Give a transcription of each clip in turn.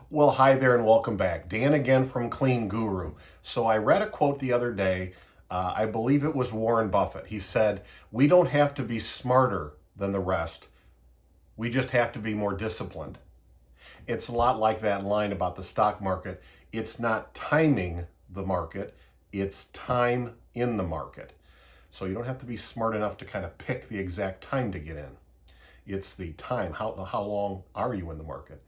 Well, hi there and welcome back. Dan again from Clean Guru. So I read a quote the other day. I believe it was Warren Buffett. He said, "We don't have to be smarter than the rest. We just have to be more disciplined." It's a lot like that line about the stock market. It's not timing the market, it's time in the market. So you don't have to be smart enough to kind of pick the exact time to get in. It's the time. How long are you in the market?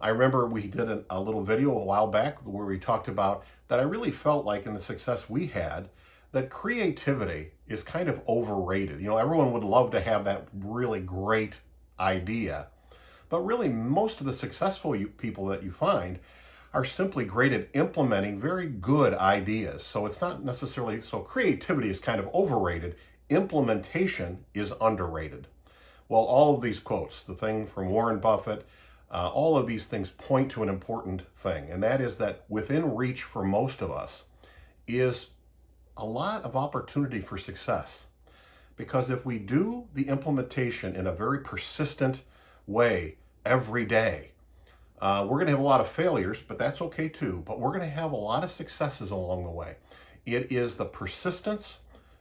I remember we did a little video a while back where we talked about that I really felt like in the success we had, that creativity is kind of overrated. You know, everyone would love to have that really great idea, but really most of the successful people that you find are simply great at implementing very good ideas. So it's not necessarily, so creativity is kind of overrated. Implementation is underrated. Well, all of these quotes, the thing from Warren Buffett, all of these things point to an important thing, and that is that within reach for most of us is a lot of opportunity for success. Because if we do the implementation in a very persistent way every day, we're going to have a lot of failures, but that's okay too. But we're going to have a lot of successes along the way. It is the persistence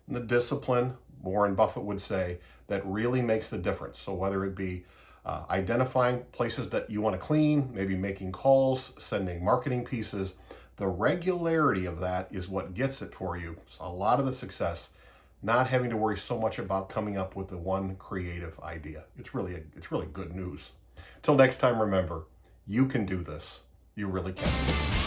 and the discipline, Warren Buffett would say, that really makes the difference. So whether it be identifying places that you want to clean, maybe making calls, sending marketing pieces, the regularity of that is what gets it for you. So a lot of the success, not having to worry so much about coming up with the one creative idea. It's really good news. Till next time, remember, you can do this. You really can.